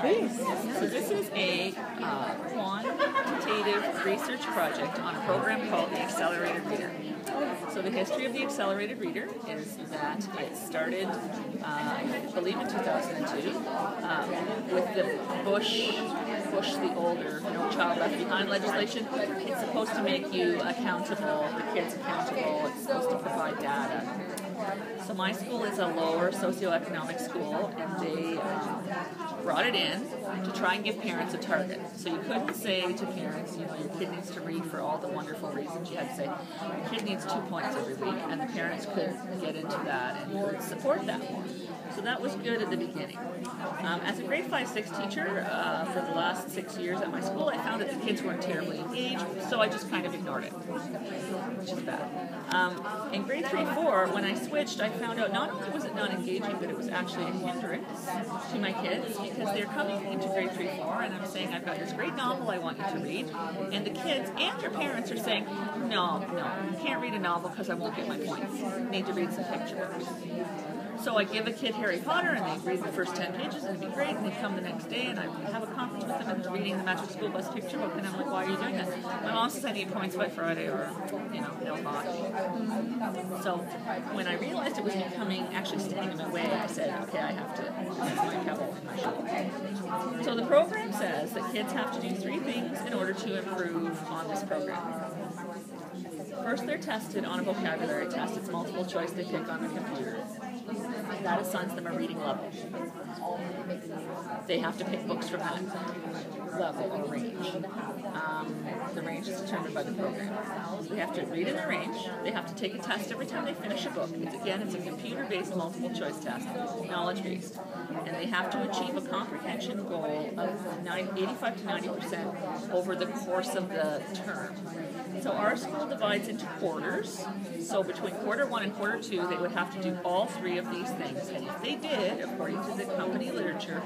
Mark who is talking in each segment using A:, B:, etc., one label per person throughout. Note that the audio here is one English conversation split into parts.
A: please.
B: So this is a quantitative research project on a program called the Accelerated Reader. So the history of the Accelerated Reader is that it started, I believe in 2002, with the Bush the older, No Child Left Behind legislation. It's supposed to make you accountable, the kids accountable, it's supposed to provide data. So my school is a lower socioeconomic school, and they brought it in to try and give parents a target. So you couldn't say to parents, your kid needs to read for all the wonderful reasons. You had to say, your kid needs 2 points every week, and the parents could get into that and could support that more. So that was good at the beginning. As a grade 5-6 teacher for the last 6 years at my school, I found that the kids weren't terribly engaged, so I just kind of ignored it, which is bad. In grade 3-4, when I switched, I found out not only was it not engaging, but it was actually a hindrance to my kids, because they're coming into grade 3-4, and I'm saying, I've got this great novel I want you to read, and the kids and their parents are saying, no, you can't read a novel because I won't get my points. You need to read some picture books. So I give a kid Harry Potter, and they read the first 10 pages, and it'd be great, and they come the next day, and I have a conference with them, and they're reading the Magic School Bus picture book, and I'm like, why are you doing that? My mom says I need points by Friday, or, no hockey. So when I realized it was becoming, actually standing in my way, I said, okay, I have to use my pebble in my shoe. So the program says that kids have to do 3 things in order to improve on this program. First, they're tested on a vocabulary test. It's multiple choice they pick on the computer. That assigns them a reading level. They have to pick books from that level or range. The range is determined by the program. They have to read in the range. They have to take a test every time they finish a book. It's a computer-based multiple choice test, knowledge-based. And they have to achieve a comprehension goal of 85 to 90% over the course of the term. So our school divides into quarters. So between quarter 1 and quarter 2, they would have to do all 3 of these things. And if they did, according to the company literature,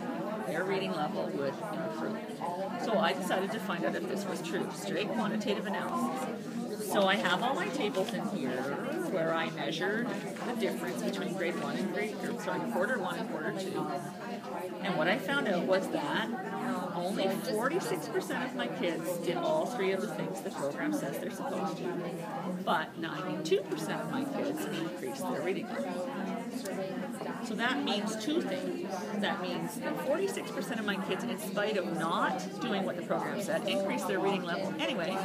B: their reading level would improve. So I decided to find out if this was true. Straight quantitative analysis. So I have all my tables in here where I measured the difference between grade 1 and quarter 1 and quarter 2. And what I found out was that only 46% of my kids did all 3 of the things the program says they're supposed to. But 92% of my kids increased their reading level. So that means 2 things. That means that 46% of my kids, in spite of not doing what the program said, increased their reading level anyway.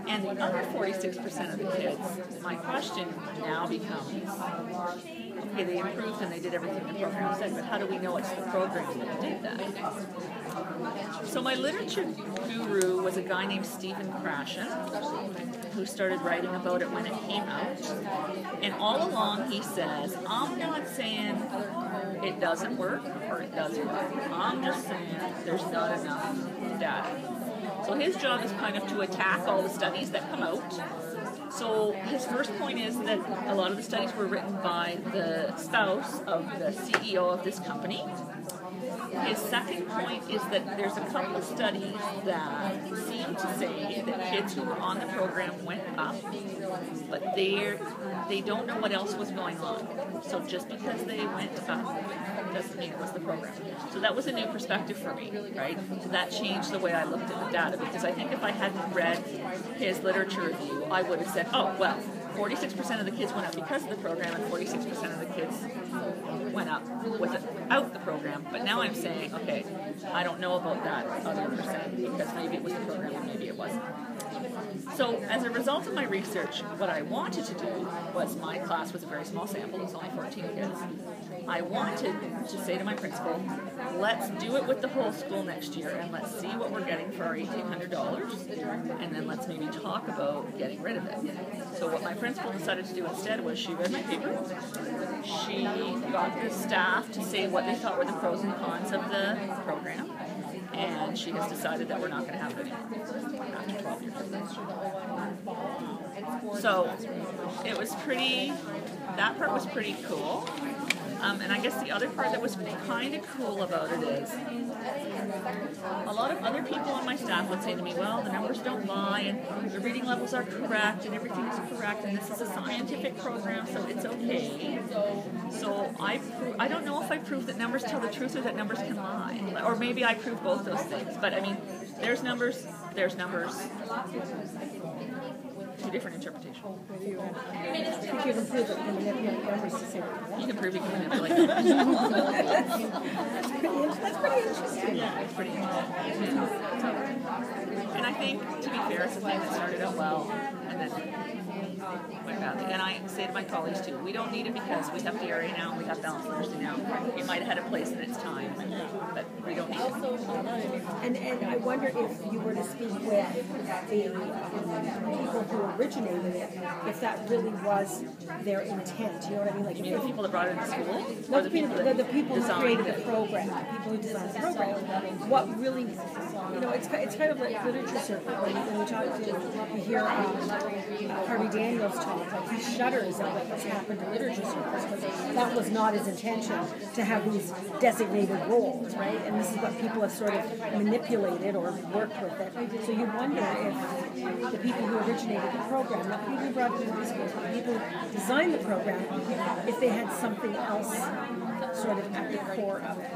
B: And the other 46% of the kids, my question now becomes, okay, they improved and they did everything the program said, but how do we know it's the program that did that? So my literature guru was a guy named Stephen Krashen, who started writing about it when it came out. And all along he says, I'm not saying it doesn't work or it does work. I'm just saying there's not enough data. So his job is kind of to attack all the studies that come out. So his first point is that a lot of the studies were written by the spouse of the CEO of this company. His second point is that there's a couple of studies that seem to say that kids who were on the program went up, but they don't know what else was going on. So just because they went up doesn't mean it was the program. So that was a new perspective for me, right? So that changed the way I looked at the data, because I think if I hadn't read his literature review, I would have said, oh, well, 46% of the kids went up because of the program, and 46% of the kids went up without the program. But now I'm saying, okay, I don't know about that other percent, because maybe it was the program and maybe it wasn't. So as a result of my research, what I wanted to do was, my class was a very small sample, it was only 14 kids. I wanted to say to my principal, let's do it with the whole school next year, and let's see what we're getting for our $1,800, and then let's maybe talk about getting rid of it. So what my principal decided to do instead was, she read my paper, she got the staff to say what they thought were the pros and cons of the program, and she has decided that we're not going to have it anymore after 12 years. So it was that part was pretty cool. And I guess the other part that was kind of cool about it is a lot of other people on my staff would say to me, well, the numbers don't lie, and the reading levels are correct, and everything is correct, and this is a scientific program, so it's okay. So I don't know if I proved that numbers tell the truth or that numbers can lie. Or maybe I proved both those things. But I mean, there's numbers, two different interpretations.
A: You can prove that you can manipulate numbers to say
B: You can prove you can manipulate numbers.
A: That's pretty interesting.
B: Yeah, it's pretty interesting. And I think, to be fair, it's a thing that started out well and then went badly. And I say to my colleagues too, we don't need it because we have DRA now and we have balanced literacy now. It might have had a place in its time, but we don't need it.
A: And I wonder if you were to speak with the people who originated it, if that really was their intent. You know what I mean? Like,
B: You mean the people that brought it to school?
A: no,
B: Or
A: the people who
B: designed
A: created
B: it?
A: the program, the people who designed the program. What really, it's kind of like literature circle. When we talk to, we hear Harvey Daniels talk, like he shudders at what's happened to literature circles because that was not his intention to have these designated roles, right? And this is what people have sort of manipulated or worked with it. So you wonder if the people who originated the program, not the people who brought it to the schools, but the people who designed the program, if they had something else sort of at the core of it.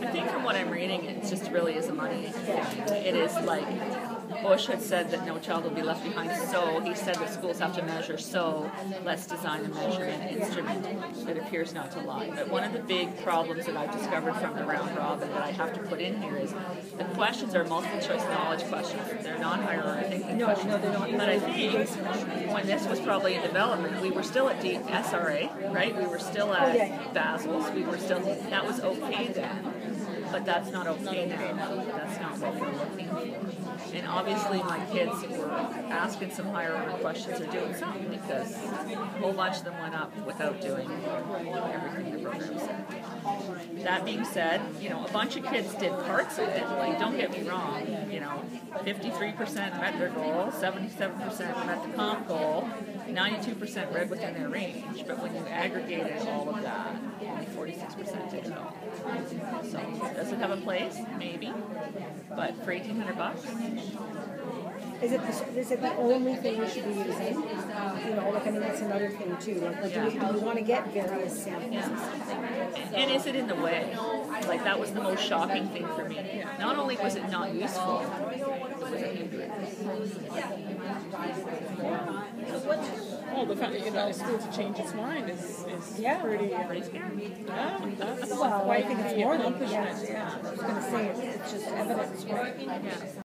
B: I think from what I'm reading, it just really is a money thing. It is like Bush had said that no child will be left behind, so he said that schools have to measure, so let's design a measurement instrument that appears not to lie. But one of the big problems that I've discovered from the round robin that I have to put in here is the questions are multiple choice knowledge questions. They're not hierarchical thinking questions.
A: No, they're not.
B: But I think when this was probably in development, we were still at SRA, right? We were still at Basil's. We were still, that was okay then. But that's not okay now. That's not what we're looking for. And obviously my kids were asking some higher order questions or doing something because a whole bunch of them went up without doing everything the program said. That being said, a bunch of kids did parts of it. Like, don't get me wrong, 53% met their goal, 77% met the comp goal, 92% read within their range. But when you aggregated all of that, only 46% did it all. So, does it have a place? Maybe. But for $1,800?
A: Is it the only thing we should be using? That's another thing too. Like do we want to get various samples?
B: And is it in the way? Like, that was the most shocking thing for me. Not only was it not useful, it was a hindrance.
C: Well, the fact that you're not a school to change its mind is
B: Pretty scary.
C: that's
A: Well, I think it's more than
C: accomplishment.
A: I was going to say it's just evidence, right?